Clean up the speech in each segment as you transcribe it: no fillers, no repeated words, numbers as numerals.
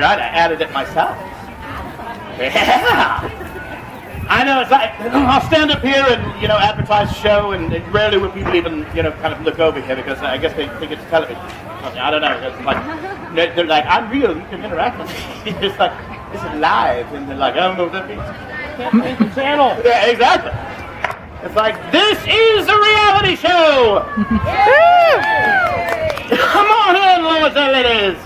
right. I added it myself. Yeah. I know, it's like, I'll stand up here and, advertise the show, and rarely would people even, kind of look over here because I guess they think it's television. I don't know. It's like, they're like, I'm real, you can interact with me. It's like, this is live, and they're like, I don't know what that means. Can't change the channel. Yeah, exactly. It's like, this is a reality show! Come on in, lords and ladies!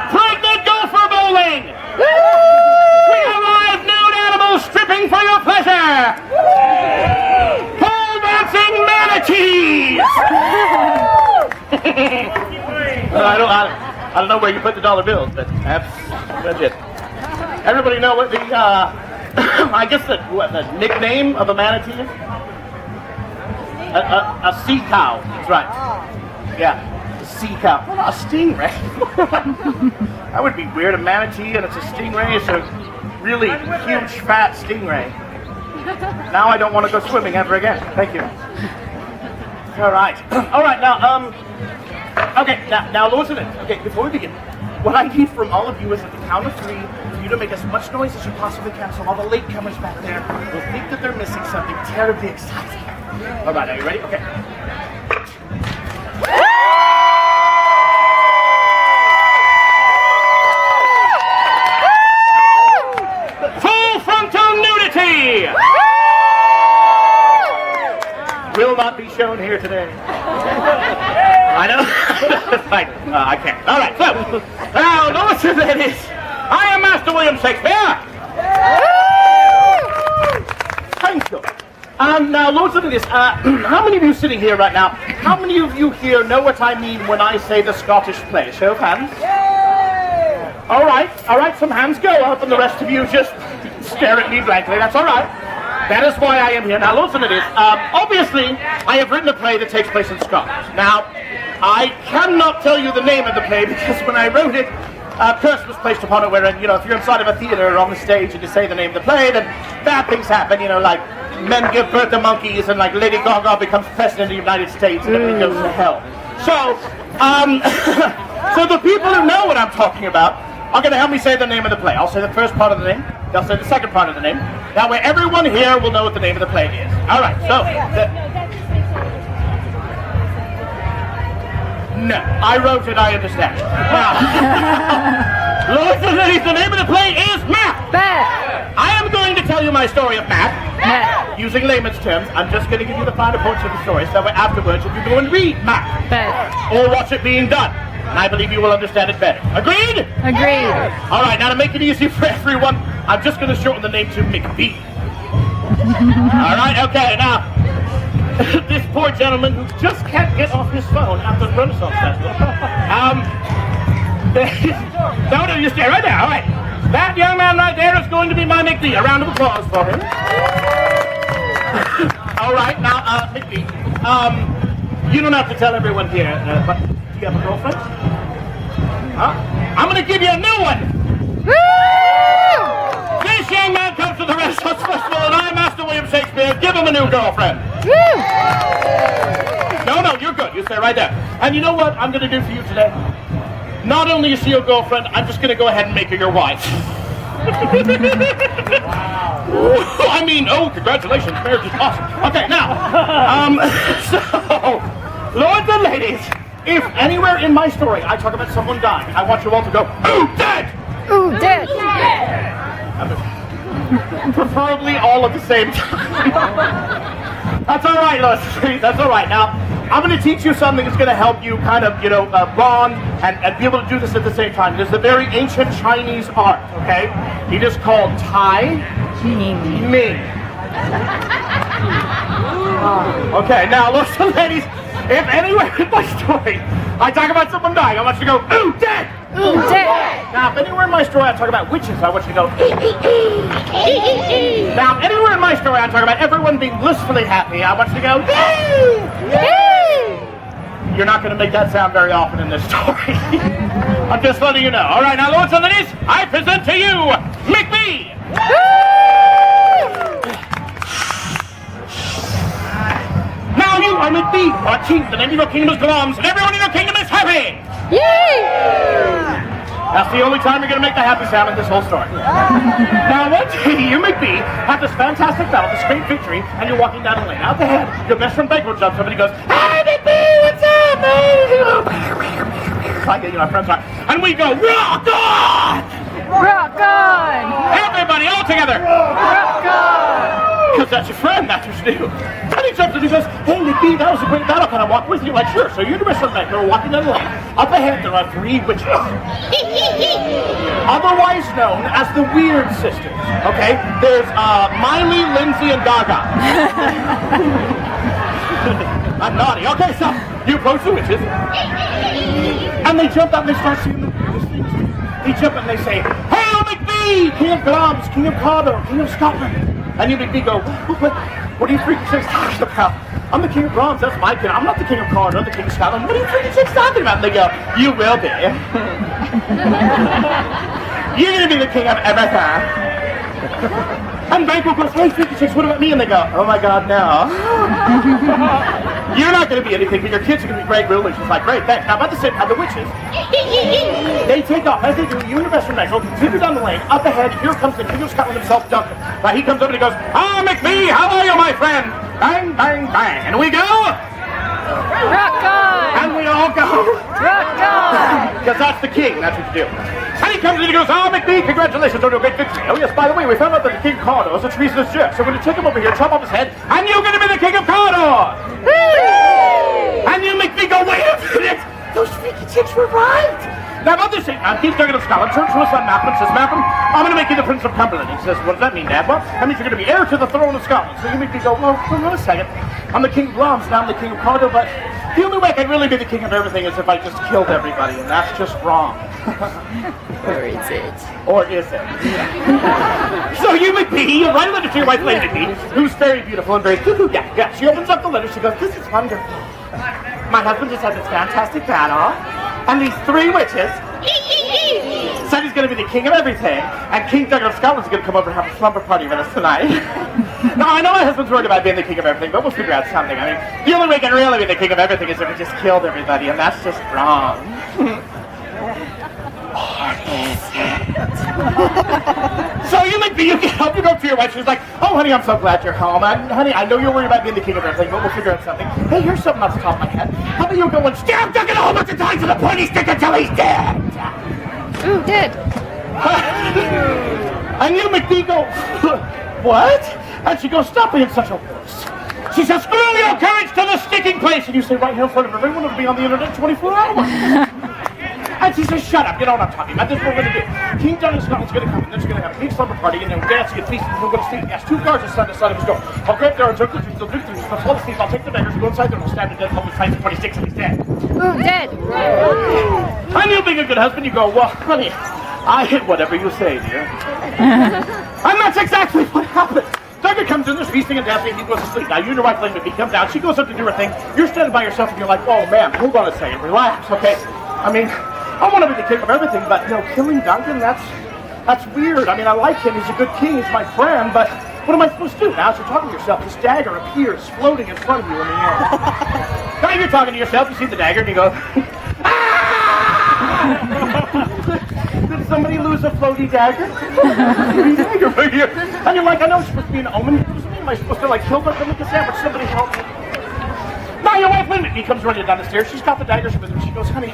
Pregnant gopher bowling! We have live nude animals stripping for your pleasure! Pole dancing manatees! I don't know where you put the dollar bills, but that's it. Everybody know what the, I guess the nickname of a manatee is? A sea cow, that's right. Yeah, a sea cow. Well, a stingray. That would be weird, a manatee and it's a stingray. It's a really huge, fat stingray. Now I don't want to go swimming ever again. Thank you. All right. All right, now, okay, now, listen to this. Okay, before we begin, what I need from all of you is at the count of 3 for you to make as much noise as you possibly can so all the latecomers back there will think that they're missing something terribly exciting. All right, are you ready? Okay. Full frontal nudity! Will not be shown here today. I know. I can't. All right, so now, lords and ladies, I am Master William Shakespeare. Thank you. Now, lords and ladies, how many of you sitting here right now? How many of you here know what I mean when I say the Scottish play? Show of hands. All right. Some hands go up, and the rest of you just stare at me blankly. That's all right. That is why I am here. Now, listen to this. Obviously, I have written a play that takes place in Scotland. Now, I cannot tell you the name of the play because when I wrote it, a curse was placed upon it wherein, if you're inside of a theater or on the stage and you say the name of the play, then bad things happen, like men give birth to monkeys and like Lady Gaga becomes president of the United States and everything goes to hell. So, so the people who know what I'm talking about are going to help me say the name of the play. I'll say the first part of the name. They'll say the second part of the name. That way everyone here will know what the name of the play is. All right, so... No, I wrote it, I understand. Now, lords and ladies, the name of the play is Math. I am going to tell you my story of math. Using layman's terms, I'm just going to give you the finer points of the story, so that afterwards you can go and read math. Or watch it being done. And I believe you will understand it better. Agreed? Agreed. All right, now to make it easy for everyone, I'm just going to shorten the name to MacB. All right, okay, now, this poor gentleman who just can't get off his phone after the Renaissance Festival. No, you stay right there, all right. That young man right there is going to be my MacB. A round of applause for him. All right, now, MacB, you don't have to tell everyone here, but... You have a girlfriend? Huh? I'm going to give you a new one! Woo! This young man comes to the Renaissance Festival and I'm Master William Shakespeare. Give him a new girlfriend. Woo! No, you're good. You stay right there. And you know what I'm going to do for you today? Not only is she your girlfriend, I'm just going to go ahead and make her your wife. Wow. I mean, congratulations. Marriage is awesome. Okay, now, so, lords and ladies, if anywhere in my story I talk about someone dying, I want you all to go, ooh, dead! Ooh, dead! Preferably all at the same time. That's all right, Lois. That's all right. Now, I'm going to teach you something that's going to help you kind of, bond and be able to do this at the same time. There's a very ancient Chinese art, okay? It is called Tai Ming. Okay, now, listen, ladies. If anywhere in my story I talk about someone dying, I want you to go, ooh, dead! Ooh, dead! Now, if anywhere in my story I talk about witches, I want you to go, Now, if anywhere in my story I talk about everyone being blissfully happy, I want you to go, You're not going to make that sound very often in this story. I'm just letting you know. All right, now, lords and ladies, I present to you, MacB! Now you are MacB, our chief, the name of your kingdom is Glums, and everyone in your kingdom is happy! Yay! That's the only time you're going to make the happy sound in this whole story. Now, one day, you, MacB, have this fantastic battle, this great victory, and you're walking down the lane. Out the head, your best friend Bank runs up, somebody goes, "Hey, MacB, what's up, man?" Like, you know, our friends are, and we go, "Rock on! Rock on! Everybody, all together! Rock on! Because that's your friend, that's what you do." And he jumps and he goes, "Hey, MacB, that was a great battle. Can I walk with you?" Like, "Sure." So you and the rest of the night, you're walking down the lane. Up ahead, there are 3 witches. Otherwise known as the Weird Sisters. Okay? There's Miley, Lindsay, and Gaga. I'm naughty. Okay, so you approach the witches. And they jump up and they start singing the weirdest things. They jump up and they say, "Hail MacB, King of Globs, King of Cardo, King of Scotland." And you MacB go, what are you freaking chicks talking about? I'm the King of Bronze, that's my king. I'm not the King of Cardo, I'm the King of Scotland. What are you freaking chicks talking about? And they go, "You will be. You're going to be the king of everything." And Banquo goes, "Hey, freaking chicks, what about me?" And they go, "Oh my God, no." "You're not going to be anything, but your kids are going to be great rulers." She's like, "Great, thanks." Now, about the same time, the witches, they take off. As they do, you and your best friend Michael continue down the lane. Up ahead, here comes the King of Scotland himself, Duncan. Right, he comes up and he goes, "Ah, MacB, how are you, my friend?" Bang, bang, bang. And we go. Rock on! And we all go. Rock on! Because that's the king, that's what you do. And he comes in and he goes, "Oh, MacB, congratulations on your great victory. Oh, yes, by the way, we found out that the King of Cardo is a treasonous jerk. So we're going to take him over here, chop off his head, and you're going to be the King of Cardo." And you MacB go, "Wait a minute. Those freaky chicks were right." Now, about this thing, King Duncan of Scotland turns to his son Malcolm and says, "Malcolm, I'm going to make you the Prince of Cumberland." He says, "What does that mean, Dad?" "Well, that means you're going to be heir to the throne of Scotland." So you MacB go, "Well, hold on a second. I'm the King of Globs, now I'm the King of Cardo, but the only way I can really be the king of everything is if I just killed everybody, and that's just wrong." Or is it? Or is it? Yeah. So you MacB, you write a letter to your wife, Lady MacB, who's very beautiful and very cuckoo. Yeah. She opens up the letter, she goes, "This is wonderful. My husband just had this fantastic battle, and these 3 witches said he's going to be the king of everything, and King Duncan of Scotland's going to come over and have a slumber party with us tonight." Now, I know my husband's worried about being the king of everything, but we'll figure out something. I mean, the only way I can really be the king of everything is if we just killed everybody, and that's just wrong. Or is it? So you MacB, you get up, you go to your wife, she's like, "Oh, honey, I'm so glad you're home. Honey, I know you're worried about being the king of everything, but we'll figure out something. Hey, here's something off the top of my head. How about you go and stab Duncan a whole bunch of times with a pointy stick until he's dead?" Ooh, dead. And you MacB go, "What?" And she goes, "Stop being such a wuss." She says, "Screw your courage to the sticking place." And you say, "Right here in front of everyone, it'll be on the internet 24 hours. And she says, "Shut up, you know what I'm talking about. This is what we're going to do. King Duncan of Scotland's going to come, and then she's going to have a big slumber party, and then dancing and feasting, and we're going to sleep. He has 2 guards inside the side of his door. I'll go up there and drink the juice, they'll drink the juice, they'll fall asleep, I'll take the daggers, go inside there, and I'll stab the dead, hold his fights at 26, and he's dead." Ooh, dead. And you being a good husband, you go, "Well, honey, I hit whatever you say, dear." And that's exactly what happened. Duncan comes in, there's feasting and dancing, he goes to sleep. Now, you and your wife, Lady MacB, come down, she goes up to do her thing, you're standing by yourself, and you're like, "Oh, man, hold on a second, relax, okay? I mean, I want to be the king of everything, but, you know, killing Duncan, that's weird. I mean, I like him, he's a good king, he's my friend, but what am I supposed to do?" Now, as you're talking to yourself, this dagger appears floating in front of you in the air. Now you're talking to yourself, you see the dagger, and you go, "Ah!" Did somebody lose a floaty dagger? Floaty dagger over here. And you're like, "I know it's supposed to be an omen. Am I supposed to, like, kill them and make a sandwich? Somebody help me." Now your wife, Linda, he comes running down the stairs. She's got the daggers with her. She goes, honey,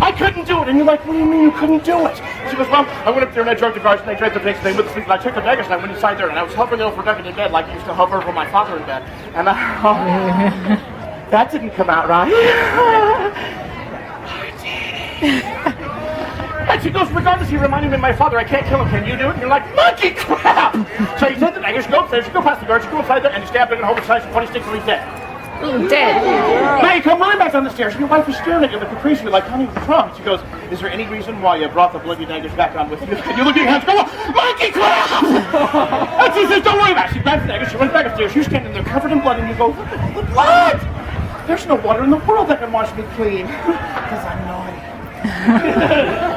I couldn't do it." And you're like, "What do you mean you couldn't do it?" She goes, "Well, I went up there and I drove the guards and I drank the drinks and they went to sleep and I took the daggers and I went inside there and I was hovering over Duncan in bed like I used to hover over my father in bed. And that didn't come out right." And she goes, "Regardless, he reminded me of my father. I can't kill him. Can you do it?" And you're like, "Monkey crap!" So you take the daggers, you go upstairs, you go past the guards, you go inside there, and you stab him and hold his size for 26 and he's dead. Ooh, dead. Now you come running back down the stairs, and your wife is staring at you like a caprice. You're like, "Honey, what's wrong?" She goes, "Is there any reason why you brought the bloody daggers back on with you?" And you look at your hands, go, "Monkey crap!" And she says, "Don't worry about it." She grabs the daggers, she runs back upstairs, you're standing there covered in blood, and you go, "Look at the blood! There's no water in the world that can wash me clean, because I'm naughty."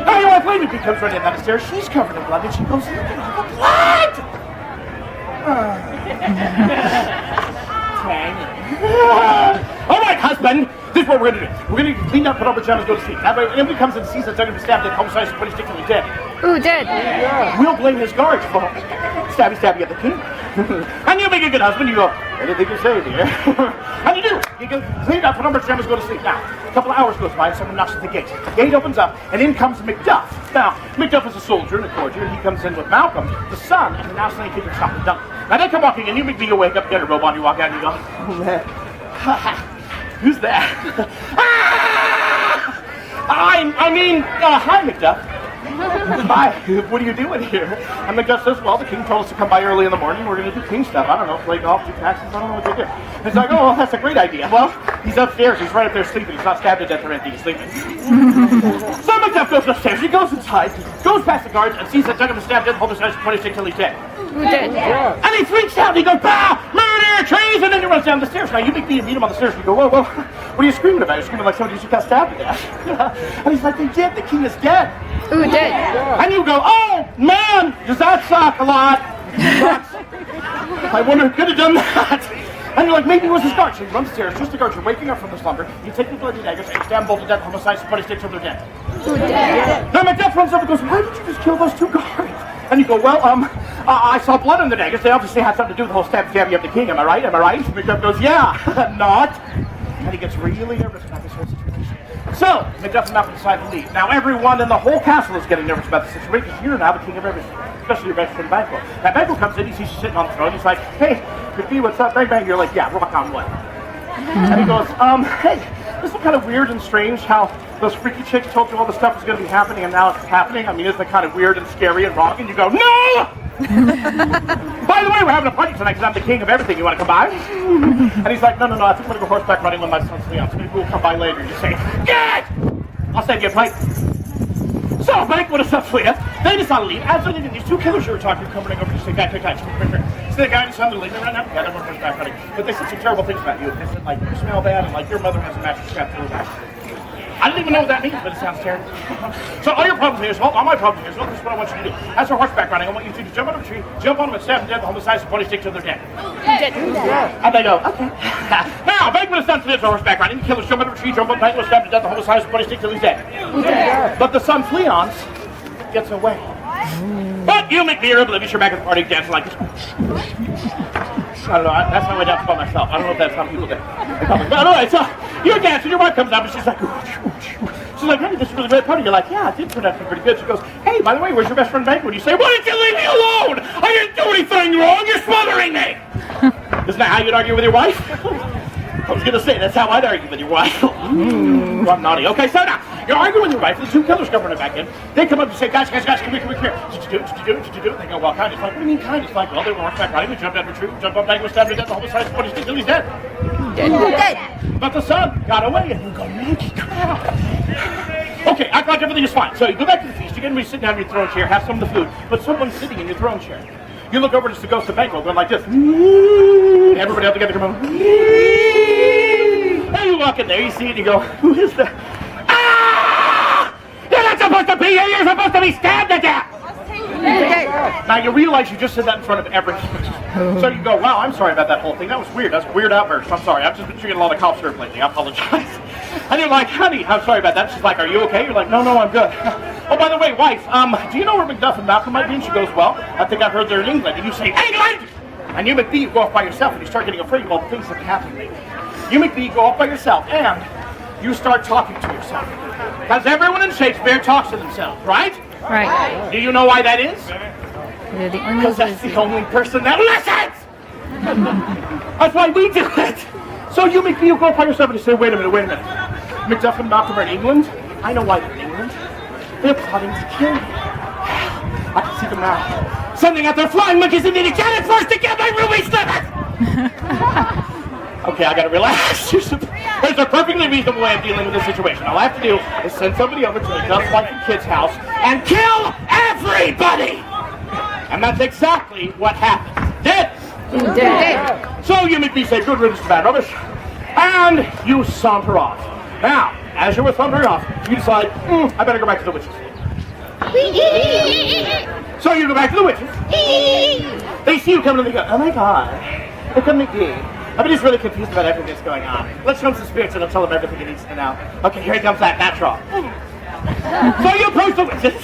Now your wife, Lady MacB, comes running down the stairs, she's covered in blood, and she goes, "Look at all the blood!" Tangy. "All right, husband, This is what we're going to do. We're going to clean up, put on pajamas, go to sleep. That way, when anybody comes and sees us, they're going to be stabbed, homicide, somebody sticking dead. Ooh, dead. We'll blame his guards for stabby at the king. And you make a good husband, you go, anything you say, dear. And you do. You can clean up, put on pajamas, go to sleep. Now, a couple of hours goes by and someone knocks at the gate. The gate opens up, and in comes Macduff. Now, Macduff is a soldier and a courtier, and he comes in with Malcolm, the son, and now suddenly he can stop the dunk. Now they come walking in, you make me wake up, get a robe on, you walk out, and you go, oh man, who's that? Hi Macduff. Hi, what are you doing here? And Macduff says, well, the king told us to come by early in the morning. We're going to do king stuff. I don't know, play golf, do taxes. I don't know what they do. And it's like, oh, well, that's a great idea. Well, he's upstairs. He's right up there sleeping. He's not stabbed to death or anything. He's sleeping. So Macduff goes upstairs. He goes inside, goes past the guards, and sees that Doug was stabbed dead, hold his eyes 26 till he's dead. Who dead? And he freaks out. He goes, bah, murder, treason, and he runs down the stairs. Now, you meet him on the stairs. You go, whoa, what are you screaming about? You're screaming like somebody just got stabbed to death. And he's like, they did. The king is dead. Who dead? And you go, oh, man, does that suck a lot? I wonder who could have done that. And you're like, maybe it was his guard. So you run upstairs, just the guards. You're waking up from the slumber. You take the bloody daggers, and stab both to death, homicide, somebody sticks till they're dead. Who dead? Now Macduff runs up and goes, why did you just kill those two guards? And you go, well, I saw blood on the daggers. They obviously had something to do with the whole stabby of the king. Am I right? And Macduff goes, yeah, not. And he gets really nervous about this whole situation. So, Macduff and Malcolm decide to leave. Now, everyone in the whole castle is getting nervous about the situation because you're now the king of everything, especially your best friend Banquo. Now, Banquo comes in, he sees you sitting on the throne, he's like, hey, MacB, what's up? Bang, bang. You're like, yeah, rock on what? And he goes, hey, this is kind of weird and strange how those freaky chicks told you all the stuff was going to be happening and now it's happening. I mean, isn't it kind of weird and scary and wrong? And you go, no! By the way, we're having a party tonight because I'm the king of everything. You want to come by? And he's like, no, I think I'm going to go horseback riding with my son's Leon. So maybe we'll come by later. You say, good! I'll send you a plate. So, Banquo and Leah, they decide to leave. As they're leaving, these two killers you were talking to come running over to say, guys, so the guy and his son are leaving right now. Yeah, they're horseback riding. But they said some terrible things about you. They said, like, you smell bad and, like, your mother has a mattress strapped to her back. I don't even know what that means, but it sounds terrible. So all your problems here is, well, all my problems here is, well, this is what I want you to do. As for horseback riding, I want you to jump out of a tree, jump on them and stab them dead, the homicides and 26 till they're dead. Dead. And they go, okay. Now, Banquo is done to this horseback riding. The killers jump out of a tree, jump on Banquo, stab to death, the homicides and 26 till he's dead. But the son Fleance gets away. But you make me oblivious, you're back at the party dancing like this. I don't know, that's how I dance by myself. I don't know if that's how people do. But anyway, so you're dancing, your wife comes up and she's like, honey, this is really great party. You're like, yeah, it did turn out to be pretty good. She goes, hey, by the way, where's your best friend Banquo? And you say, why didn't you leave me alone? I didn't do anything wrong, you're smothering me. Isn't that how you'd argue with your wife? I was going to say, that's how I'd argue with your wife. Well, I'm naughty. Okay, so now, you're arguing with your wife, the two killers come running back in. They come up and say, guys, come here. Did you do it? They go, well, kind. It's like, what do you mean kind? It's like, well, they were horseback riding, we jumped out of a tree, jumped on Banquo, stabbed to death, the homicide, 26 till he's dead. Dead. But the son got away, and you go, Maggie, crap. Okay, act like everything is fine. So you go back to the feast, you get me sitting down in your throne chair, have some of the food, but someone's sitting in your throne chair. You look over, it's the ghost of Banquo, going like this. Everybody all together come over. And you walk in there, you see it, and you go, who is that? Ah! You're not supposed to be here, you're supposed to be stabbed to death! Now you realize you just said that in front of everyone. So you go, wow, I'm sorry about that whole thing. That was weird. That's a weird outburst. I'm sorry. I've just been drinking a lot of cough syrup lately. I apologize. And you're like, honey, I'm sorry about that. She's like, are you okay? You're like, no, I'm good. Oh, by the way, wife, do you know where Macduff and Malcolm might be? And she goes, well, I think I heard they're in England. And you say, England! And you, MacB, you go off by yourself and you start getting afraid of all the things that happen lately. You, MacB, go off by yourself and you start talking to yourself. Because everyone in Shakespeare talks to themselves, right? Right. Do you know why that is? They're the only Because that's the only person that listens! That's why we do it! So you, MacB, you go by yourself and you say, wait a minute. Macduff and Malcolm are in England? I know why they're in England. They're plotting to kill me. I can see them now. Sending out their flying monkeys and needing cannon force to get my ruby slippers! Okay, I gotta relax. There's a perfectly reasonable way of dealing with this situation. All I have to do is send somebody over to a just like the kid's house and kill everybody! And that's exactly what happened. Dead! So you, MacB, say good riddance to bad rubbish, and you saunter off. Now, as you were sauntering off, you decide, I better go back to the witches. So you go back to the witches. They see you coming and they go, oh my god, look at MacB. I mean, he's really confused about everything that's going on. Let's show him some spirits and I'll tell him everything he needs to know. Okay, here he comes that natural. So you approach the witches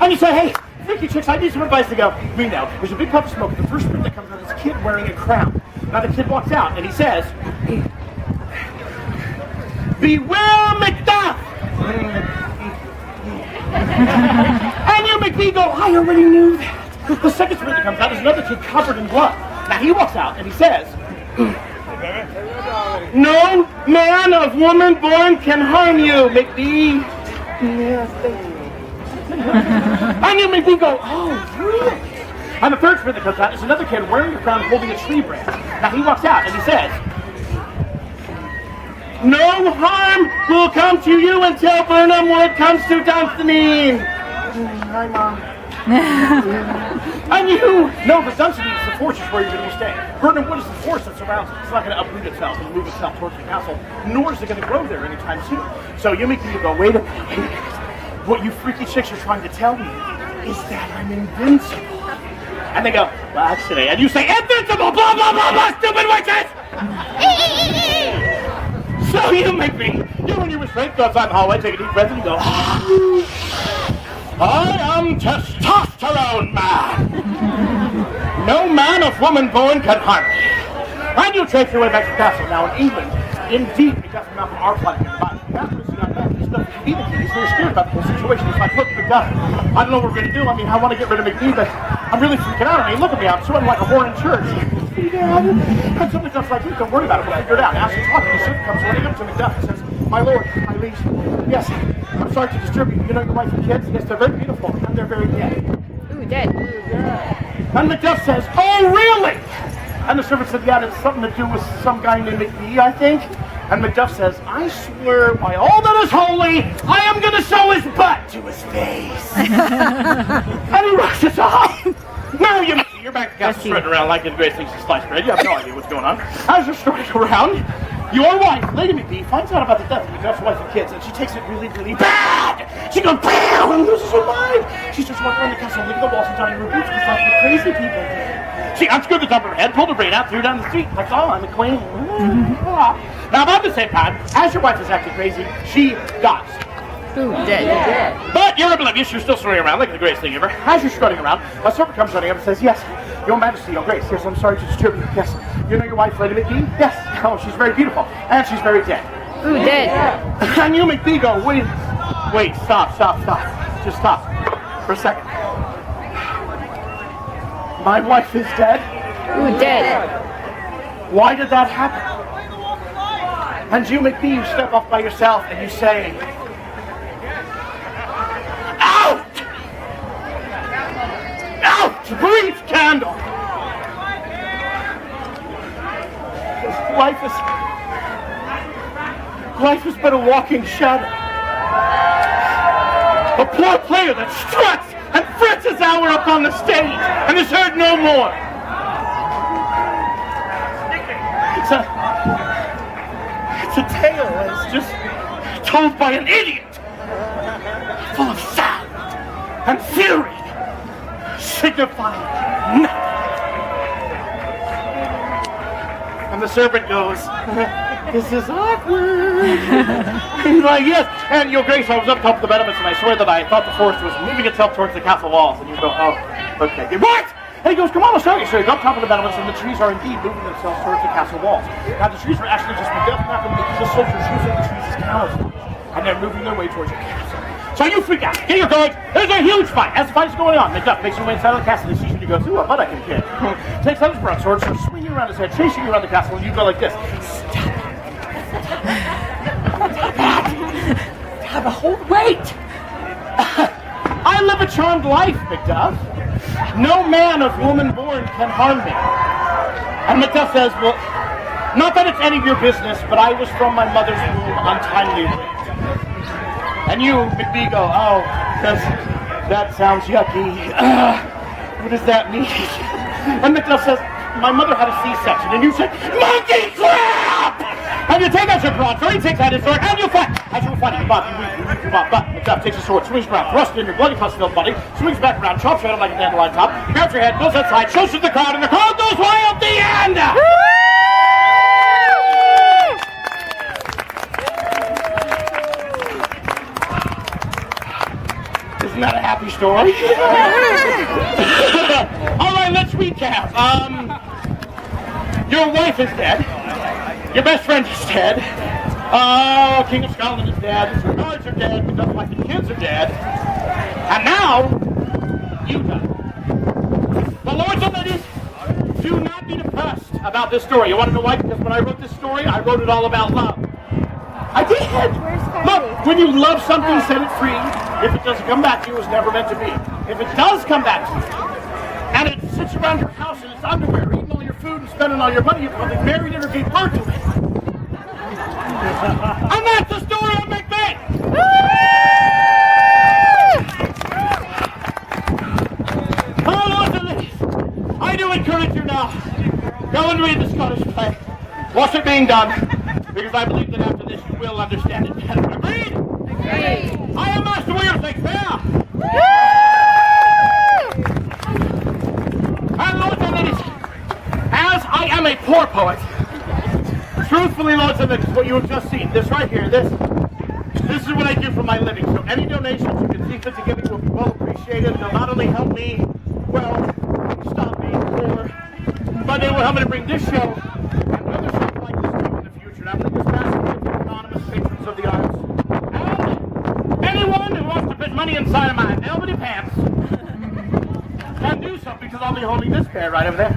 and you say, hey, freaky chicks, I need some advice to go. We know. There's a big puff of smoke. The first spirit that comes out is a kid wearing a crown. Now the kid walks out and he says, beware Macduff! And you MacB go, I already knew that. The second spirit that comes out is another kid covered in blood. Now he walks out and he says, no man of woman born can harm you, MacB. And you MacB go, oh, really? And the third spirit that comes out is another kid wearing a crown holding a tree branch. Now he walks out and he says, no harm will come to you until Burnham Wood comes to Dunsinane. Hi, Mom. And you know that Dunsinane is the fortress where you're going to be staying. Burnham Wood is the force that surrounds it. It's not going to uproot itself and move itself towards the castle, nor is it going to grow there anytime soon. So you make me go, wait a minute. What you freaky chicks are trying to tell me is that I'm invincible. And they go, well, actually, and you say, invincible, blah, blah, blah, blah, stupid witches! So you make me, you and your restraint go outside the hallway, take a deep breath, and you go, I am testosterone man. No man of woman born can harm me. And you trace your way back to the castle. Now in England, indeed, Macduff and Malcolm are plotting to buy. Malcolm is a young man. He's nothing to be the king. He's very scared about the whole situation. He's like, look, Macduff, I don't know what we're going to do. I mean, I want to get rid of MacB, but I'm really freaking out. I mean, look at me. I'm sweating like a whore in church. And so Macduff's like, don't worry about it. We'll figure it out. As he's talking, the servant comes running up to Macduff and says, my lord, my liege, yes, I'm sorry to disturb you. You know your wife and kids? Yes, they're very beautiful, and they're very dead. Ooh, dead. And Macduff says, oh, really? And the servant said, yeah, it's something to do with some guy named MacB, I think. And Macduff says, I swear by all that is holy, I am going to show his butt to his face. And he rushes off. Now you're back to castle strutting around like the great things of sliced bread. You have no idea what's going on. As you're strutting around, your wife, Lady MacB, finds out about the death of Macduff's wife and kids, and she takes it really, really bad. She goes, bam, and loses her mind. She starts walking around the castle, licking the walls and Johnny her boots because that's what crazy people do. She unscrewed the top of her head, pulled her brain out, threw her down the street, like, oh, I'm the queen. Now, about the same time, as your wife is acting crazy, she dies. Ooh, dead. But you're oblivious, you're still strutting around like the greatest thing ever. As you're strutting around, a servant comes running up and says, yes, your majesty, your grace, yes, I'm sorry to disturb you, yes. You know your wife, Lady MacB? Yes. Oh, she's very beautiful, and she's very dead. Ooh, dead. And you MacB go, wait, stop. Just stop for a second. My wife is dead? Ooh, dead. Why did that happen? And you MacB, you step off by yourself and you say, out! Out! Brief candle! Life has been a walking shadow. A poor player that struts and frets his hour up on the stage and is heard no more. It's a tale that's just told by an idiot, full of sound and fury, signifying nothing. And the servant goes, this is awkward. He's like, yes, and your grace, I was up top of the battlements and I swear that I thought the forest was moving itself towards the castle walls. And you go, oh, okay. What? And he goes, come on, I'll show you. So you go up top of the battlements and the trees are indeed moving themselves towards the castle walls. Now the trees are actually just Macduff, Malcolm, the soldiers using the trees as camouflage. And they're moving their way towards your castle. So you freak out. Get your going. There's a huge fight. As the fight is going on, Macduff makes his way inside of the castle and he sees you and he goes, ooh, a butt I can kick. Takes out his broadsword, starts swinging around his head, chasing you around the castle, and you go like this. Stop it. Wait! I live a charmed life, Macduff. No man of woman born can harm me. And Macduff says, well, not that it's any of your business, but I was from my mother's womb untimely raped. And you, MacB, go, oh, that sounds yucky. What does that mean? And Macduff says, my mother had a C-section. And you say, monkey crap! And you take out your broadsword, he takes out his sword, and you fight. As you were fighting, you bump, but Macduff takes his sword, swings around, thrusts in your bloody pus-filled body, swings back around, chops your head like a dandelion top, grabs your head, goes outside, shows to the crowd, and the crowd goes wild at the end! Isn't that a happy story? All right, let's recap. Your wife is dead. Your best friend is dead. King of Scotland is dead. Your guards are dead. Your wife and kids are dead. And now, you die. Well, lords and ladies, do not be depressed about this story. You want to know why? Because when I wrote this story, I wrote it all about love. I did. Look, when you love something, set it free. If it doesn't come back to you, it was never meant to be. If it does come back to you, and it sits around your house in its underwear, eating all your food and spending all your money, you probably married it or gave birth to it. And that's the story of MacB. Oh, lords and ladies, I do encourage you now. Go and read the Scottish play. Watch it being done, because I believe that after this you will understand it better. Agreed? Agreed. I am Master Weir, like Faire. And lords and ladies, as I am a poor poet, truthfully, lords and ladies, what you have just seen, this right here, this is what I do for my living. So any donations you can see fit to giving will be well appreciated. They'll not only help me, well, stop being poor, but they will help me to bring this show and other shows like this to you in the future. And I believe this massive to anonymous patrons of the arts. And anyone who wants to put money inside of my velvety pants can do so, because I'll be holding this pair right over there.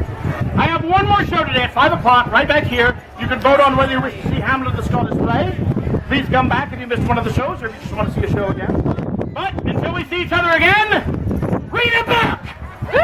I have one more show today at 5 o'clock, right back here. You can vote on whether you wish to see Hamlet the Scottish play. Please come back if you missed one of the shows, or if you just want to see a show again. But until we see each other again, read it back! Woo!